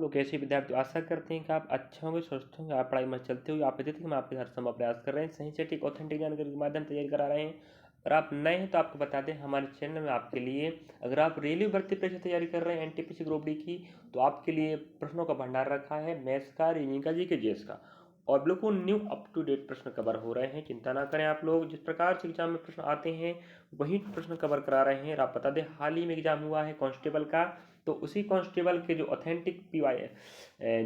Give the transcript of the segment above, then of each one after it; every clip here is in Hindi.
लोग कैसे विद्यार्थी आशा करते हैं कि आप अच्छे होंगे, स्वस्थ होंगे, आप पढ़ाई में चलते हुए। आप देखते हैं कि हम आपके हर संभव प्रयास कर रहे हैं, सही सटीक ऑथेंटिक जानकारी के माध्यम तैयारी करा रहे हैं। और आप नए हैं तो आपको बता दें, हमारे चैनल में आपके लिए, अगर आप रेलवे भर्ती परीक्षा तैयारी कर रहे हैं एनटीपीसी ग्रुप डी की, तो आपके लिए प्रश्नों का भंडार रखा है, मैथ्स का, रीजनिंग का, जीके जीएस का, और बिल्कुल न्यू अप टू डेट प्रश्न कवर हो रहे हैं। चिंता ना करें आप लोग, जिस प्रकार से एग्जाम में प्रश्न आते हैं वही प्रश्न कवर करा रहे हैं। और आप बता दें, हाल ही में एग्जाम हुआ है कांस्टेबल का, तो उसी कांस्टेबल के जो ऑथेंटिक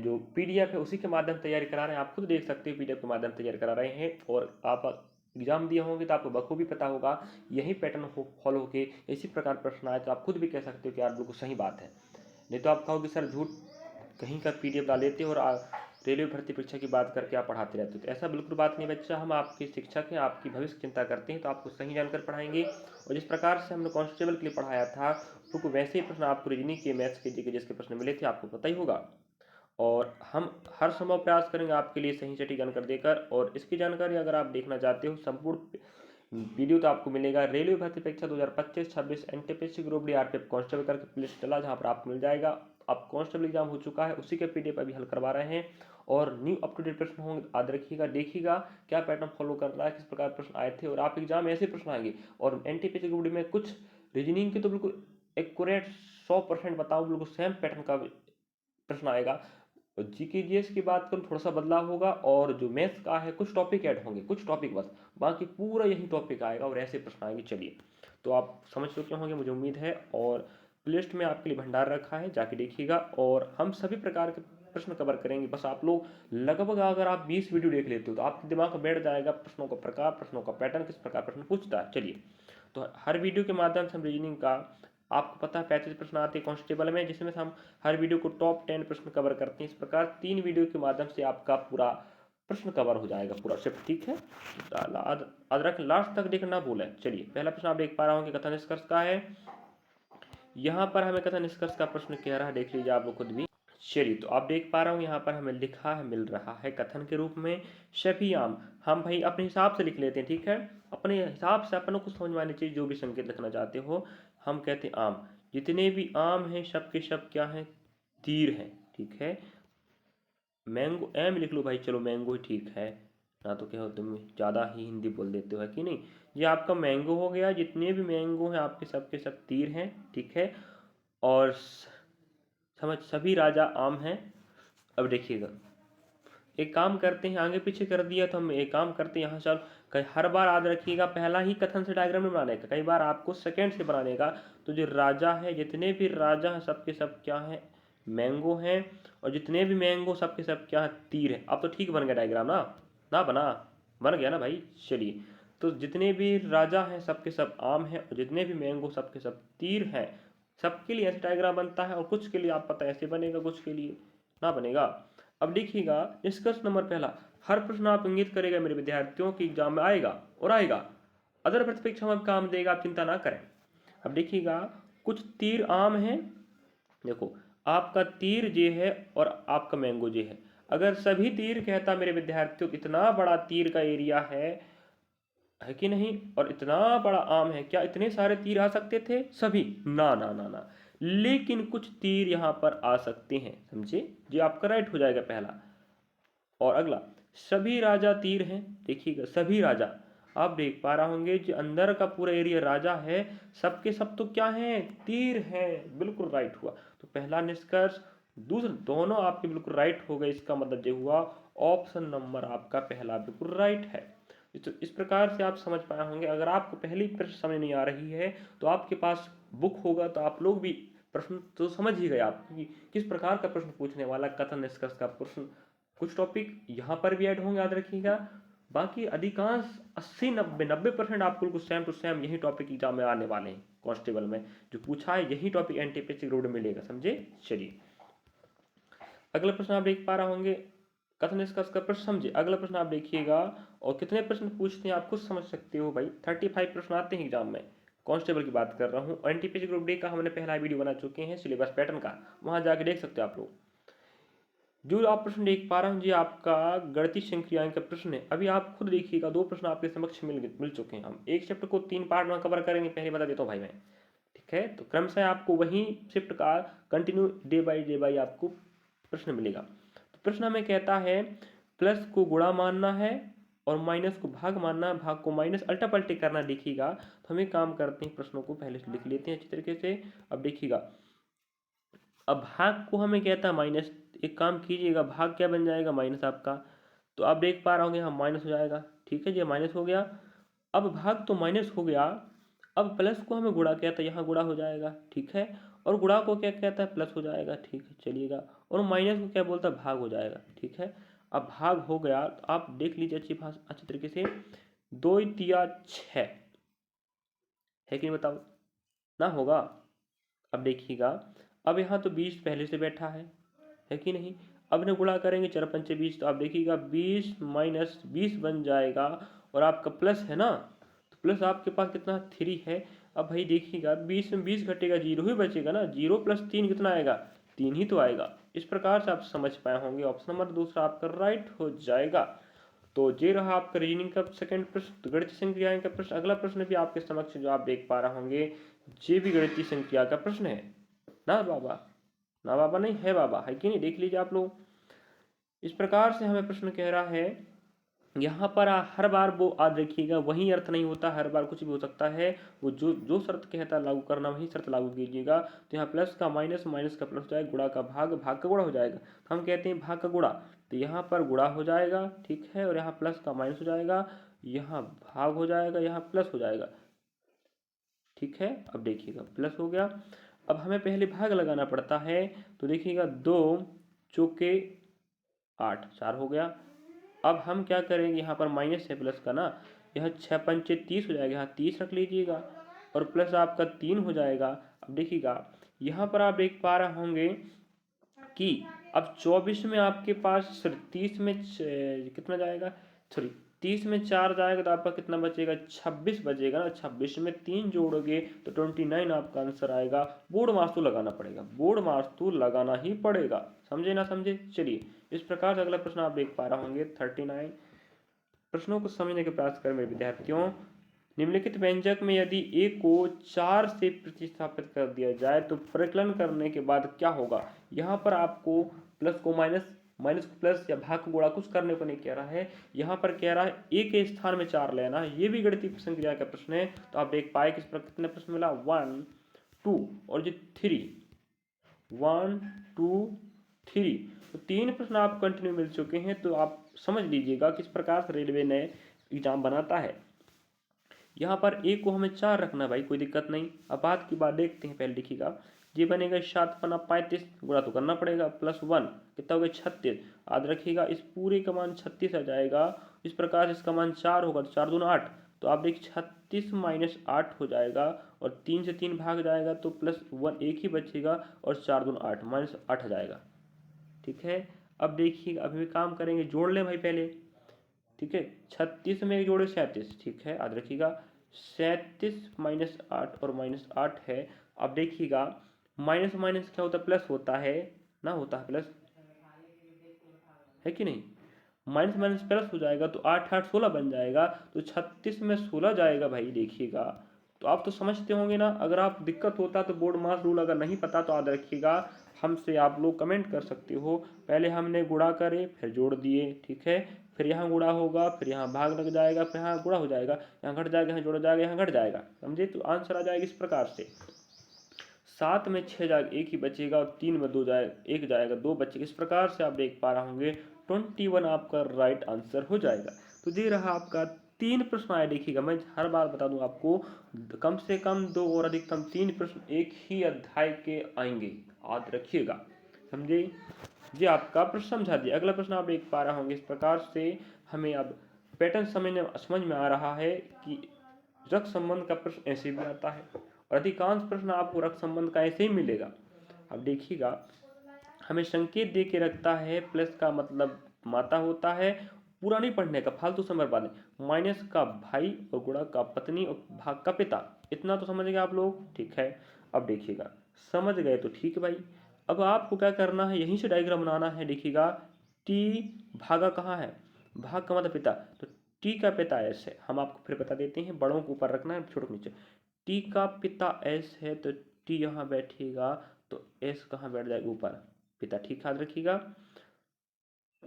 जो पीडीएफ है उसी के माध्यम तैयारी करा रहे हैं। आप खुद देख सकते हो, पीडीएफ के माध्यम तैयारी करा रहे हैं। और आप एग्जाम दिए होंगे तो आपको बखूबी पता होगा, यही पैटर्न फॉलो होके इसी प्रकार प्रश्न आए तो आप खुद भी कह सकते हो कि यार बिल्कुल सही बात है। नहीं तो आप कहोगे सर झूठ कहीं का पीडीएफ डाल देते हो और रेलवे भर्ती परीक्षा की बात करके आप पढ़ाते रहते हो। तो ऐसा बिल्कुल बात नहीं बच्चा, हम आपके शिक्षक हैं, आपकी भविष्य चिंता करते हैं, तो आपको सही जानकर पढ़ाएंगे। और जिस प्रकार से हमने कांस्टेबल के लिए पढ़ाया था, तो वैसे ही प्रश्न आपको रीजनिंग के, मैथ्स के, जीके जिसके प्रश्न मिले थे आपको पता ही होगा। और हम हर संभव प्रयास करेंगे आपके लिए सही सटीक जानकारी देकर। और इसकी जानकारी अगर आप देखना चाहते हो संपूर्ण वीडियो, तो आपको मिलेगा रेलवे भर्ती परीक्षा 2025-26 NTPC group D RPF constable करके प्लेलिस्ट डला, जहां पर आपको मिल जाएगा। अब कांस्टेबल एग्जाम हो चुका है, उसी के पीडीएफ अभी हल करवा रहे हैं। और न्यू अप टू डेट प्रश्न होंगे, याद रखिएगा, देखिएगा क्या पैटर्न फॉलो कर रहा है, किस प्रकार प्रश्न आए थे। और आप एग्जाम ऐसे प्रश्न आएंगे। और एनटीपीसी ग्रुप डी में कुछ रीजनिंग के तो बिल्कुल एक्यूरेट 100% बताऊँ, बिल्कुल सेम पैटर्न का प्रश्न आएगा। और जीके जीएस की बात करूँ, थोड़ा सा बदलाव होगा। और जो मैथ्स का है कुछ टॉपिक ऐड होंगे, कुछ टॉपिक बस, बाकी पूरा यही टॉपिक आएगा और ऐसे प्रश्न आएंगे। चलिए, तो आप समझ चुके होंगे मुझे उम्मीद है। और प्लेलिस्ट में आपके लिए भंडार रखा है, जाके देखिएगा। और हम सभी प्रकार के प्रश्न कवर करेंगे। बस आप लोग लगभग अगर आप 20 वीडियो देख लेते हो तो आपके दिमाग में बैठ जाएगा प्रश्नों का प्रकार, प्रश्नों का पैटर्न, किस प्रकार प्रश्न पूछता है। चलिए, तो हर वीडियो के माध्यम से हम रीजनिंग का, आपको पता है 35 प्रश्न आते हैं कांस्टेबल में, जिसमें से हम हर वीडियो को टॉप 10 प्रश्न कवर करते हैं। इस प्रकार 3 वीडियो के माध्यम से आपका पूरा प्रश्न कवर हो जाएगा, पूरा शिफ्ट, ठीक है। अदरक लास्ट तक देखना ना भूलें। चलिए, पहला प्रश्न आप देख पा रहे होंगे कथन निष्कर्ष का है। यहाँ पर हमें कथन निष्कर्ष का प्रश्न कह रहा है, देख लीजिए आप लोग खुद भी। चलिए, तो आप देख पा रहे हो यहाँ पर हमें लिखा है, मिल रहा है कथन के रूप में, सभी आम। हम भाई अपने हिसाब से लिख लेते हैं, ठीक है, अपने हिसाब से अपनों को समझ में आनी चाहिए जो भी संकेत लिखना चाहते हो। हम कहते हैं आम, जितने भी आम हैं सब के सब क्या हैं, तीर हैं, ठीक है। मैंगो, एम लिख लो भाई, चलो मैंगो ही ठीक है ना, तो क्या हो तुम ज़्यादा ही हिंदी बोल देते हो, है कि नहीं। ये आपका मैंगो हो गया, जितने भी मैंगो हैं आपके सब के सब तीर हैं, ठीक है। और समझ, सभी राजा आम हैं। अब देखिएगा, एक काम करते हैं, आगे पीछे कर दिया तो हम एक काम करते हैं यहाँ चल, कई हर बार याद रखिएगा पहला ही कथन से डायग्राम नहीं बनाने का, कई बार आपको सेकंड से बनाने का। तो जो राजा है, जितने भी राजा हैं सबके सब क्या हैं, मैंगो हैं। और जितने भी मैंगो सबके सब क्या है, तीर है। अब तो ठीक बन गया डायग्राम ना, ना बना, बन गया ना भाई। चलिए, तो जितने भी राजा हैं सबके सब आम हैं, और जितने भी मैंगो सबके सब तीर हैं। सबके लिए ऐसे डायग्राम बनता है, और कुछ के लिए आप पता ऐसे बनेगा, कुछ के लिए ना बनेगा। अब देखिएगा, निष्कर्ष नंबर पहला, हर प्रश्न आप इंगित करेगा मेरे विद्यार्थियों की एग्जाम में आएगा और आएगा, अदर प्रतिपरीक्षा में काम देगा, आप चिंता ना करें। अब देखिएगा, कुछ तीर आम हैं, देखो आपका तीर जे है और आपका मैंगो जे है। अगर सभी तीर कहता मेरे विद्यार्थियों, इतना बड़ा तीर का एरिया है कि नहीं, और इतना बड़ा आम है, क्या इतने सारे तीर आ सकते थे सभी, ना ना ना ना, लेकिन कुछ तीर यहां पर आ सकते हैं, समझे जी, आपका राइट हो जाएगा पहला। और अगला, सभी राजा तीर हैं, देखिएगा सभी राजा, आप देख पा रहे होंगे जो अंदर का पूरा एरिया राजा है, सबके सब तो क्या है, तीर हैं, बिल्कुल राइट हुआ। तो पहला निष्कर्ष, दूसरा, दोनों आपके बिल्कुल राइट हो गए। इसका मतलब ये हुआ ऑप्शन नंबर आपका पहला बिल्कुल राइट है। तो इस प्रकार से आप समझ पाए होंगे। अगर आपको पहली प्रश्न समझ नहीं आ रही है तो आपके पास बुक होगा, तो आप लोग भी प्रश्न तो समझ ही गए आप कि किस प्रकार का प्रश्न पूछने वाला, कथन निष्कर्ष का प्रश्न। कुछ टॉपिक यहाँ पर भी ऐड होंगे, याद रखिएगा। बाकी अधिकांश 80-90% आपको कुछ सेम टू सेम यही टॉपिक एग्जाम में आने वाले हैं। कांस्टेबल में जो पूछा है यही टॉपिक एनटीपीसी रोड मिलेगा, समझे। चलिए, अगला प्रश्न आप देख पा रहे होंगे, कथन निष्कर्ष का प्रश्न समझे। अगला प्रश्न आप देखिएगा, और कितने प्रश्न पूछते हैं आप खुद समझ सकते हो भाई। 35 प्रश्न आते हैं एग्जाम में, कांस्टेबल की बात कर रहा हूँ। एनटीपीसी ग्रुप डी का हमने पहला वीडियो बना चुके हैं सिलेबस पैटर्न का, वहां जाके देख सकते हो आप लोग। जो आप प्रश्न देख पा रहे हैं जी, आपका गणितीय संक्रियाएं का प्रश्न है। अभी आप खुद देखिएगा, 2 प्रश्न आपके समक्ष मिल चुके हैं। हम एक चैप्टर को 3 पार्ट में कवर करेंगे, पहले बता देता हूँ भाई मैं, ठीक है। तो क्रमशः आपको वही शिफ्ट का कंटिन्यू डे बाई आपको प्रश्न मिलेगा। तो प्रश्न हमें कहता है प्लस को गुणा मानना है और माइनस को भाग मानना है, भाग को माइनस अल्टा पलटी करना। देखिएगा तो हम एक काम करते हैं, प्रश्नों को पहले से लिख लेते हैं अच्छी तरीके से। अब देखिएगा, अब भाग को हमें कहता है माइनस, एक काम कीजिएगा, भाग क्या बन जाएगा माइनस आपका, तो आप देख पा रहे होंगे हम माइनस हो जाएगा, ठीक है जी, माइनस हो गया। अब भाग तो माइनस हो गया, अब प्लस को हमें गुणा कहता है, यहाँ गुणा हो जाएगा, ठीक है, और गुणा को क्या कहता है, प्लस हो जाएगा, ठीक है चलिएगा, और माइनस को क्या बोलता है, भाग हो जाएगा, ठीक है। अब भाग हो गया तो आप देख लीजिए अच्छी तरीके से, 2 तिया 6 है कि नहीं बताओ, ना होगा। अब देखिएगा, अब यहाँ तो 20 पहले से बैठा है कि नहीं। अब ने गुणा करेंगे 4 पंचे 20, तो आप देखिएगा 20 माइनस 20 बन जाएगा, और आपका प्लस है ना, तो प्लस आपके पास कितना 3 है। अब भाई देखिएगा 20 में 20 घटेगा, 0 ही बचेगा ना, 0 प्लस 3 कितना आएगा, 3 ही तो आएगा। इस प्रकार से आप समझ पाए होंगे, ऑप्शन नंबर दूसरा आपका राइट हो जाएगा। तो ये रहा आपका रीजनिंग का सेकंड प्रश्न। तो गणितीय संक्रियाएं का प्रश्न, अगला प्रश्न भी आपके समक्ष जो आप देख पा रहे होंगे, ये भी गणितीय संक्रिया का प्रश्न है ना बाबा, ना बाबा नहीं है बाबा, है कि नहीं, देख लीजिए आप लोग। इस प्रकार से हमें प्रश्न कह रहा है, यहाँ पर हर बार वो याद रखिएगा, वही अर्थ नहीं होता, हर बार कुछ भी हो सकता है, वो जो जो शर्त कहता है लागू करना वही शर्त लागू कीजिएगा। तो यहाँ प्लस का माइनस, माइनस का प्लस हो जाएगा, गुणा का भाग, भाग का गुणा हो जाएगा, तो हम कहते हैं भाग का गुणा, तो यहाँ पर गुणा हो जाएगा, ठीक है, और यहाँ प्लस का माइनस हो जाएगा, यहाँ भाग हो जाएगा, यहाँ प्लस हो जाएगा, ठीक है। अब देखिएगा प्लस हो गया, अब हमें पहले भाग लगाना पड़ता है, तो देखिएगा 2 चौके 8, 4 हो गया। अब हम क्या करेंगे, यहाँ पर माइनस है प्लस का ना, यह 6 पंचे 30 हो जाएगा, यहाँ 30 रख लीजिएगा, और प्लस आपका 3 हो जाएगा। अब देखिएगा यहाँ पर आप देख पा रहे होंगे कि अब 24 में आपके पास 30 में कितना जाएगा, सॉरी 30 में 4 जाएगा, तो आपका कितना बचेगा, 26 बचेगा ना, 26 में 3 जोड़ोगे तो 29 आपका आंसर आएगा। बोर्ड मार्क्स तो लगाना पड़ेगा, बोर्ड मार्क्स तो लगाना ही पड़ेगा, समझे ना समझे। चलिए इस प्रकार से अगला प्रश्न आप देख पा रहे होंगे 39। प्रश्नों को समझने के प्रयास करें मेरे विद्यार्थियों। निम्नलिखित व्यंजक में यदि a को 4 से प्रतिस्थापित कर दिया जाए तो परिकलन करने के बाद क्या होगा। यहाँ पर आपको प्लस को माइनस, माइनस को प्लस या भाग को गुणा कुछ करने को नहीं कह रहा है, यहाँ पर कह रहा है a के स्थान में 4 लेना है। ये भी गणितीय संक्रिया का प्रश्न है। तो आप देख पाए किस पर कितने प्रश्न मिला, 1 2 और जो 3, 1 2 3, तो 3 प्रश्न आप कंटिन्यू मिल चुके हैं। तो आप समझ लीजिएगा किस प्रकार से रेलवे ने एग्जाम बनाता है। यहाँ पर a को हमें 4 रखना भाई, कोई दिक्कत नहीं। अब बात की बात देखते हैं, पहले देखिएगा ये बनेगा 7 पन्ना 35, गुणा तो करना पड़ेगा, प्लस 1 कितना हो गया 36, याद रखिएगा इस पूरे का मान 36 आ जाएगा। इस प्रकार से इसका मान 4 होगा, तो 4 दूना 8, तो आप देखिए 36 माइनस 8 हो जाएगा, और 3 से 3 भाग जाएगा तो प्लस 1 एक ही बचेगा, और 4 दूना 8 माइनस 8 आ जाएगा, ठीक है। अब देखिए अभी काम करेंगे, जोड़ लें भाई पहले, ठीक है, 36 में एक जोड़े 37, ठीक है, याद रखिएगा 37 माइनस 8 और माइनस 8 है। अब देखिएगा माइनस माइनस क्या होता है, प्लस होता है ना, होता है प्लस, है कि नहीं, माइनस माइनस प्लस हो जाएगा, तो 8 8 16 बन जाएगा, तो 36 में 16 जाएगा भाई देखिएगा। तो आप तो समझते होंगे ना। अगर आप दिक्कत होता तो बोर्ड मास रूल अगर नहीं पता तो याद रखिएगा, हमसे आप लोग कमेंट कर सकते हो। पहले हमने गुणा करे फिर जोड़ दिए, ठीक है, फिर यहाँ गुणा होगा, फिर यहाँ भाग लग जाएगा, फिर यहाँ गुणा हो जाएगा, यहाँ घट जाएगा, यहाँ जोड़ा जाएगा, यहाँ घट जाएगा, समझे। तो आंसर आ जाएगा इस प्रकार से, 7 में 6 जाएगा, एक ही बचेगा, और 3 में 2 जाएगा, एक जाएगा, 2 बचेगा। इस प्रकार से आप देख पा रहे होंगे 21 आपका राइट आंसर हो जाएगा। तो ये रहा आपका 3 प्रश्न आए। देखिएगा मैं हर बार बता दूं आपको, कम से कम 2 और अधिकतम 3 प्रश्न एक ही अध्याय के आएंगे, याद रखिएगा, समझे। ये आपका प्रश्न समझा दिया। अगला प्रश्न आप देख पा रहे होंगे, इस प्रकार से हमें अब पैटर्न समझ में आ रहा है कि रक्त संबंध का प्रश्न ऐसे भी आता है, और अधिकांश प्रश्न आपको रक्त संबंध का ऐसे ही मिलेगा। अब देखिएगा हमें संकेत दे के रखता है, प्लस का मतलब माता होता है, पूरा नहीं पढ़ने का, फालतू समय बर्बाद नहीं, माइनस का भाई और गुणा का पत्नी और भाग का पिता, इतना तो समझ गए आप लोग, ठीक है। अब देखिएगा समझ गए तो ठीक है भाई। अब आपको क्या करना है, यहीं से डायग्राम बनाना है। देखिएगा टी भागा कहाँ है, भाग का मतलब पिता, तो टी का पिता एस है, हम आपको फिर बता देते हैं, बड़ों को ऊपर रखना है, छोटों को नीचे। टी का पिता एस है तो टी यहाँ बैठेगा, तो एस कहाँ बैठ जाएगा ऊपर, पिता, ठीक याद रखिएगा।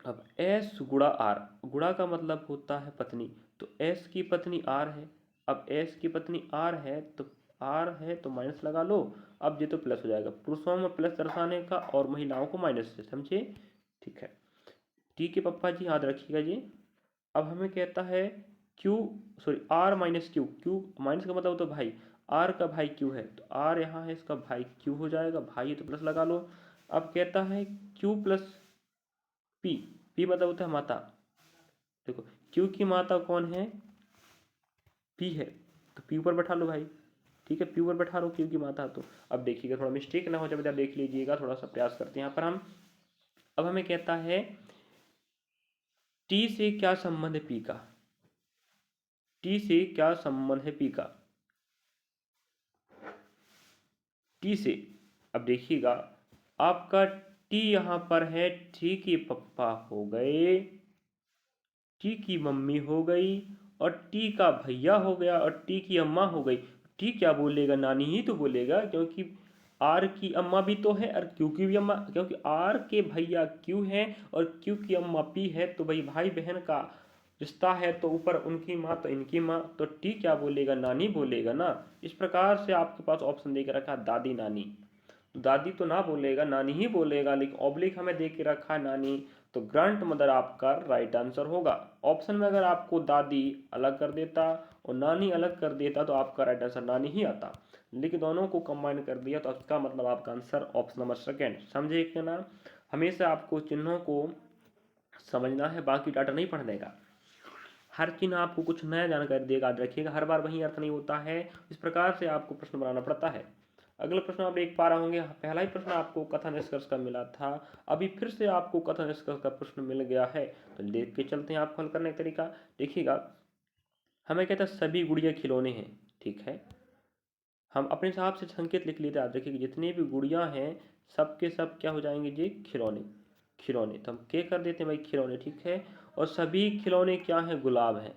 अब एस गुणा आर, गुणा का मतलब होता है पत्नी, तो एस की पत्नी आर है। अब एस की पत्नी आर है तो माइनस लगा लो। अब ये तो प्लस हो जाएगा, पुरुषों में प्लस दर्शाने का और महिलाओं को माइनस से, समझे, ठीक है। ठीक है पप्पा जी, याद रखिएगा जी। अब हमें कहता है Q, sorry R minus Q, Q minus का मतलब तो भाई, आर का भाई क्यू है, तो आर यहाँ है, इसका भाई क्यू हो जाएगा, भाई तो प्लस लगा लो। अब कहता है क्यू प्लस पी, पी मतलब होता है माता, देखो क्यू की माता कौन है, पी है, तो पी ऊपर बैठा लो भाई, ठीक है, पी ऊपर बैठा लो क्यू की माता। तो अब देखिएगा थोड़ा मिस्टेक ना हो जाए, देख लीजिएगा, थोड़ा सा प्रयास करते हैं यहाँ पर हम। अब हमें कहता है टी से क्या संबंध है पी का, टी से क्या संबंध है पी का, टी से। अब देखिएगा आपका टी यहाँ पर है, टी के पप्पा हो गए, टी की मम्मी हो गई, और टी का भैया हो गया, और टी की अम्मा हो गई। टी क्या बोलेगा, नानी ही तो बोलेगा, क्योंकि आर की अम्मा भी तो है और क्यू की भी अम्मा, क्योंकि आर के भैया क्यू है और क्यू की अम्मा पी है, तो भाई भाई बहन का रिश्ता है, तो ऊपर उनकी माँ तो इनकी माँ, तो टी क्या बोलेगा, नानी बोलेगा ना। इस प्रकार से आपके पास ऑप्शन दे के रखा दादी नानी, दादी तो ना बोलेगा, नानी ही बोलेगा, लेकिन ऑब्लिक हमें दे के रखा है नानी, तो ग्रैंड मदर आपका राइट आंसर होगा। ऑप्शन में अगर आपको दादी अलग कर देता और नानी अलग कर देता तो आपका राइट आंसर नानी ही आता, लेकिन दोनों को कंबाइन कर दिया, तो इसका मतलब आपका आंसर ऑप्शन नंबर सेकेंड, समझे कि ना। हमेशा आपको चिन्हों को समझना है, बाकी डाटा नहीं पढ़ने का। हर चिन्ह आपको कुछ नया जानकारी देगा, याद रखिएगा, हर बार वही अर्थ नहीं होता है, इस प्रकार से आपको प्रश्न बनाना पड़ता है। अगला प्रश्न आप देख पा रहे होंगे, पहला ही प्रश्न आपको कथन निष्कर्ष का मिला था, अभी फिर से आपको कथन निष्कर्ष का प्रश्न मिल गया है, तो देख के चलते हैं आपको हल करने का तरीका। देखिएगा हमें कहता है सभी गुड़िया खिलौने हैं, ठीक है, हम अपने हिसाब से संकेत लिख लेते हैं, याद रखिए जितनी भी गुड़िया हैं सब के सब क्या हो जाएंगे जी, खिलौने, खिलौने, तो हम क्या कर देते हैं भाई, खिलौने, ठीक है। और सभी खिलौने क्या हैं, गुलाब हैं,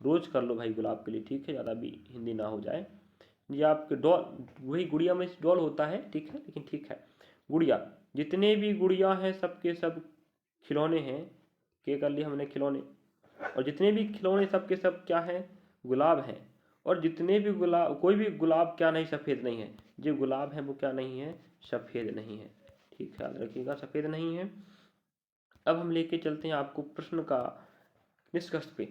रोज कर लो भाई गुलाब के लिए, ठीक है, ज़्यादा भी हिंदी ना हो जाए। ये आपके डॉल, वही गुड़िया में डॉल होता है, ठीक है, लेकिन ठीक है, गुड़िया, जितने भी गुड़िया हैं सबके सब खिलौने हैं, क्या कर लिया हमने, खिलौने, और जितने भी खिलौने सबके सब क्या हैं, गुलाब हैं, और जितने भी गुलाब, कोई भी गुलाब क्या नहीं, सफ़ेद नहीं है, जो गुलाब है वो क्या नहीं है, सफ़ेद नहीं है, ठीक है, याद रखिएगा सफ़ेद नहीं है। अब हम लेके चलते हैं आपको प्रश्न का निष्कर्ष पे,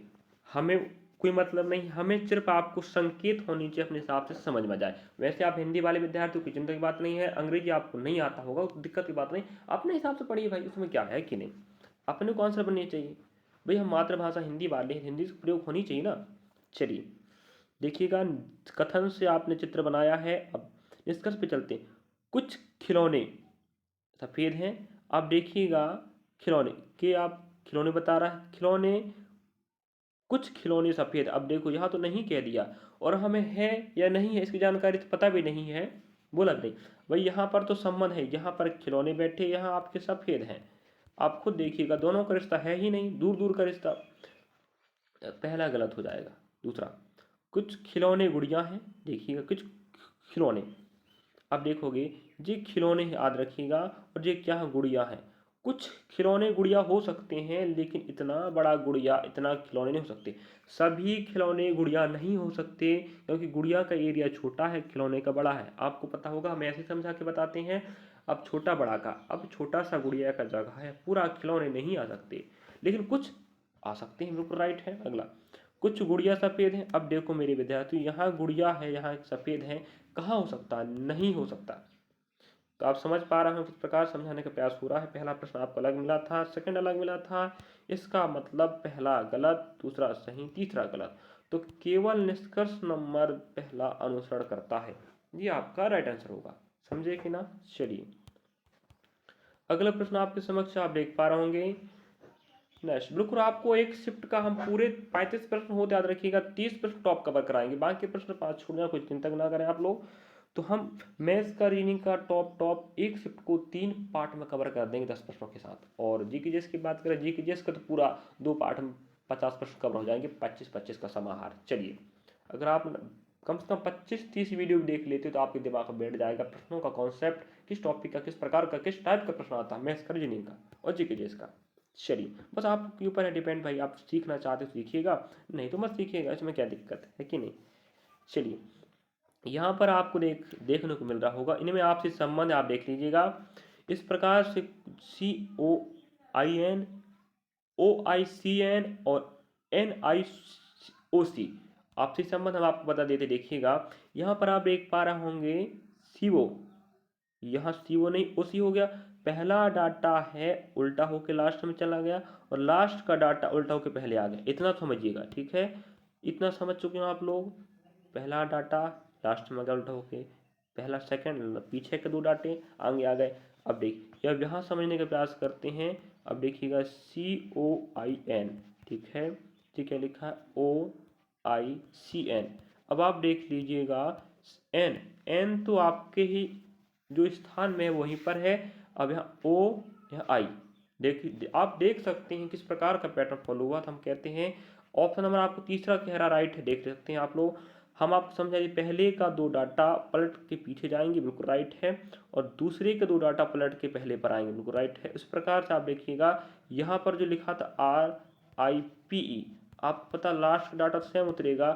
हमें कोई मतलब नहीं, हमें सिर्फ आपको संकेत होनी चाहिए, अपने हिसाब से समझ में जाए। वैसे आप हिंदी वाले विद्यार्थियों की चिंता की बात नहीं है, अंग्रेजी आपको नहीं आता होगा तो दिक्कत की बात नहीं, अपने हिसाब से पढ़िए भाई, उसमें क्या है कि नहीं, अपने को आंसर बननी चाहिए भाई, हम मातृभाषा हिंदी वाले, हिंदी से प्रयोग होनी चाहिए ना। चलिए देखिएगा, कथन से आपने चित्र बनाया है, अब निष्कर्ष पे चलते हैं। कुछ खिलौने सफ़ेद हैं, आप देखिएगा खिलौने के, आप खिलौने बता रहा है, खिलौने, कुछ खिलौने सफ़ेद, अब देखो यहाँ तो नहीं कह दिया, और हमें है या नहीं है इसकी जानकारी तो पता भी नहीं है, बोला नहीं भाई, यहाँ पर तो संबंध है, यहाँ पर खिलौने बैठे, यहाँ आपके सफ़ेद हैं, आप खुद देखिएगा दोनों का रिश्ता है ही नहीं, दूर दूर का रिश्ता, पहला गलत हो जाएगा। दूसरा, कुछ खिलौने गुड़िया हैं, देखिएगा कुछ खिलौने, अब देखोगे ये खिलौने याद रखिएगा, और ये क्या है, गुड़िया है, कुछ खिलौने गुड़िया हो सकते हैं, लेकिन इतना बड़ा गुड़िया, इतना खिलौने नहीं हो सकते, सभी खिलौने गुड़िया नहीं हो सकते, क्योंकि गुड़िया का एरिया छोटा है, खिलौने का बड़ा है, आपको पता होगा, हम ऐसे समझा के बताते हैं। अब छोटा बड़ा का, अब छोटा सा गुड़िया का जगह है, पूरा खिलौने नहीं आ सकते, लेकिन कुछ आ सकते हैं, बिल्कुल राइट है। अगला, कुछ गुड़िया सफ़ेद हैं, अब देखो मेरे विद्यार्थी, यहाँ गुड़िया है, यहाँ सफ़ेद है, कहाँ हो सकता है, नहीं हो सकता, तो आप समझ पा रहे हो किस प्रकार समझाने का प्रयास हो रहा है। पहला प्रश्न आपको अलग मिला था, सेकंड अलग मिला था, इसका मतलब पहला गलत, दूसरा सही, तीसरा गलत, तो केवल निष्कर्ष नंबर पहला अनुसरण करता है, ये आपका राइट आंसर होगा, समझे कि ना। चलिए अगला प्रश्न आपके समक्ष आप देख पा रहे होंगे, नेक्स्ट, बिल्कुल आपको एक शिफ्ट का हम पूरे 35 प्रश्न होते, याद रखिएगा 30 प्रश्न टॉप कवर कराएंगे, बाकी प्रश्न 5 छूट जाए, कुछ चिंता ना करें आप लोग। तो हम मैथ्स का रीजनिंग का टॉप एक शिफ्ट को 3 पार्ट में कवर कर देंगे 10 प्रश्नों के साथ, और जीके की बात करें, जीके का तो पूरा 2 पार्ट में 50 प्रश्न कवर हो जाएंगे, 25-25 का समाहार। चलिए अगर आप कम से कम 25-30 वीडियो देख लेते तो आपके दिमाग में बैठ जाएगा प्रश्नों का कॉन्सेप्ट किस टॉपिक का, किस प्रकार का, किस टाइप का प्रश्न आता है, मैथ्स का, रीजनिंग का और जीके का। चलिए बस आपके ऊपर है डिपेंड भाई, आप सीखना चाहते हो सीखिएगा, नहीं तो मत सीखिएगा, इसमें क्या दिक्कत है कि नहीं। चलिए यहाँ पर आपको देखने को मिल रहा होगा, इनमें आपसी संबंध आप देख लीजिएगा इस प्रकार से, COIN, OICN और NIOC आपसी संबंध हम आपको बता देते। देखिएगा यहाँ पर आप देख पा रहे होंगे CO, यहाँ CO नहीं OC हो गया, पहला डाटा है उल्टा होके लास्ट में चला गया और लास्ट का डाटा उल्टा होके पहले आ गया, इतना समझिएगा, ठीक है, इतना समझ चुके हो आप लोग। पहला डाटा लास्ट में गया उल्टा होके, पहला सेकंड पीछे के 2 डाटे आगे आ गए। अब देखिए अब यहाँ समझने का प्रयास करते हैं। अब देखिएगा COIN, ठीक है, ठीक है, लिखा है OICN। अब आप देख लीजिएगा N तो आपके ही जो स्थान में है वहीं पर है। अब यहाँ O, यहाँ I, देखिए आप देख सकते हैं किस प्रकार का पैटर्न फॉलो हुआ। तो हम कहते हैं ऑप्शन नंबर आपको तीसरा कह रहा राइट है, देख सकते हैं आप लोग। हम आपको समझाइए, पहले का 2 डाटा पलट के पीछे जाएंगे, बिल्कुल राइट है, और दूसरे के 2 डाटा पलट के पहले पर आएंगे, बिल्कुल राइट है। इस प्रकार से आप देखिएगा यहाँ पर जो लिखा था RIPE, आपको पता लास्ट डाटा सेम उतरेगा,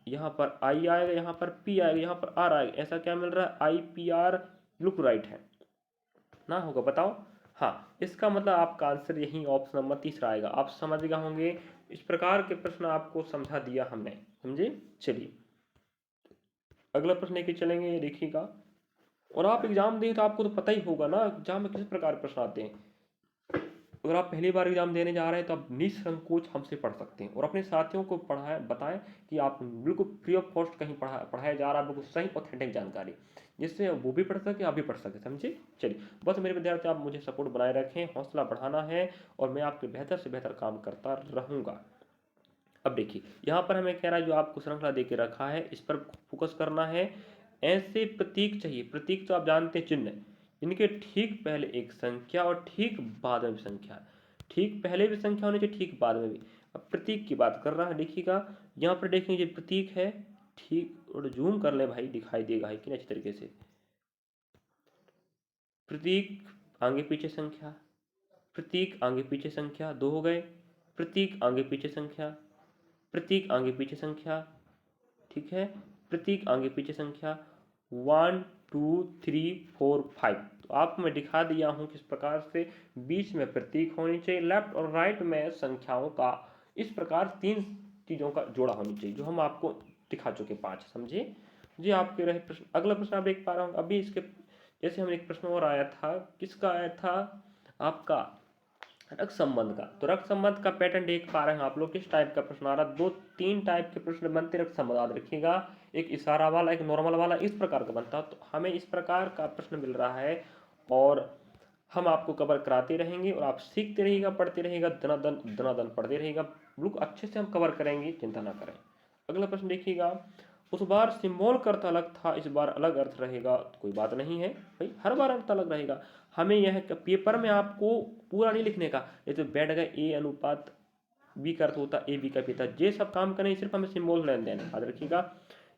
यहाँ पर I आएगा, यहाँ पर P आएगा, यहाँ पर R आएगा, ऐसा क्या मिल रहा है IPR, बिल्कुल राइट है ना, होगा बताओ। हाँ, इसका मतलब आपका आंसर यही ऑप्शन नंबर तीसरा आएगा। आप समझ गए होंगे, इस प्रकार के प्रश्न आपको समझा दिया हमने, समझे। चलिए अगला प्रश्न लेके चलेंगे, देखिएगा। और आप एग्जाम दें तो आपको तो पता ही होगा ना एग्जाम में किस प्रकार प्रश्न आते हैं। अगर आप पहली बार एग्जाम देने जा रहे हैं तो आप निसंकोच हमसे पढ़ सकते हैं और अपने साथियों को बताएं कि आप बिल्कुल फ्री ऑफ कॉस्ट कहीं पढ़ाया जा रहा है, बिल्कुल सही ऑथेंटिक जानकारी, जिससे वो भी पढ़ सके, आप भी पढ़ सके, समझे। चलिए बस मेरे विद्यार्थी आप मुझे सपोर्ट बनाए रखें, हौसला बढ़ाना है और मैं आपके बेहतर से बेहतर काम करता रहूँगा। अब देखिए यहाँ पर हमें कह रहा है जो आपको श्रृंखला दे के रखा है इस पर फोकस करना है। ऐसे प्रतीक चाहिए, प्रतीक तो आप जानते हैं चिन्ह, इनके ठीक पहले एक संख्या और ठीक बाद में भी संख्या, ठीक पहले भी संख्या होनी चाहिए, ठीक बाद में भी। अब प्रतीक की बात कर रहा है, देखिएगा यहाँ पर देखेंगे प्रतीक है, ठीक, और जूम कर ले भाई, दिखाई देगा है कि नहीं अच्छी तरीके से। प्रतीक आगे पीछे संख्या, प्रतीक आगे पीछे संख्या, 2 हो गए, प्रतीक आगे पीछे संख्या, प्रतीक आगे पीछे संख्या, ठीक है, प्रतीक आगे पीछे संख्या, 1 2 3 4 5। तो आपको मैं दिखा दिया हूं किस प्रकार से बीच में प्रतीक होनी चाहिए, लेफ्ट और राइट में संख्याओं का इस प्रकार 3 चीजों का जोड़ा होनी चाहिए, जो हम आपको दिखा चुके 5, समझे जी। आपके रहे प्रश्न, अगला प्रश्न आप देख पा रहा हूँ अभी इसके जैसे हम एक प्रश्न और आया था, किसका आया था आपका रक्त संबंध का। तो रक्त संबंध का पैटर्न देख पा रहे हैं आप लोग, किस टाइप का प्रश्न आ रहा है। 2-3 टाइप के प्रश्न बनते रक्त संबंध, याद रखिएगा, एक इशारा वाला, एक नॉर्मल वाला, इस प्रकार का बनता है। तो हमें इस प्रकार का प्रश्न मिल रहा है और हम आपको कवर कराते रहेंगे और आप सीखते रहिएगा, पढ़ते रहिएगा, दनादन पढ़ते रहिएगा, बिल्कुल अच्छे से हम कवर करेंगे, चिंता ना करें। अगला प्रश्न देखिएगा, उस बार सिंबल का अर्थ अलग था, इस बार अलग अर्थ रहेगा। तो कोई बात नहीं है भाई, हर बार अर्थ अलग रहेगा। हमें यह पेपर में आपको पूरा नहीं लिखने का, ये तो बैठ गए A अनुपात B का अर्थ होता है A B का पिता, ये सब काम करें, सिर्फ हमें सिंबल लेन देना, याद रखिएगा।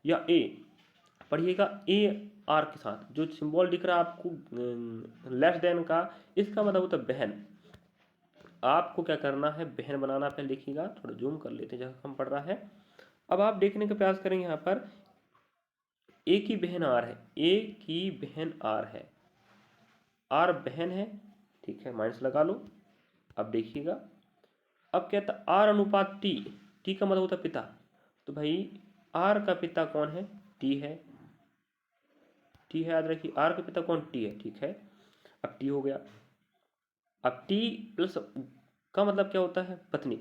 या A पढ़िएगा A R के साथ, जो सिंबल दिख रहा है आपको लेस देन का, इसका मतलब होता है बहन। आपको क्या करना है, बहन बनाना, पहले देखिएगा, थोड़ा जूम कर लेते हैं जहाँ हम पढ़ रहा है। अब आप देखने का प्रयास करेंगे, यहाँ पर A की बहन R है, A की बहन R है, R बहन है, ठीक है, माइनस लगा लो। अब देखिएगा, अब कहता R अनुपात T का मतलब होता है पिता। तो भाई R का पिता कौन है, T है, T है, याद रखिए, R का पिता कौन, T है, ठीक है। अब T हो गया, अब T प्लस का मतलब क्या होता है, पत्नी।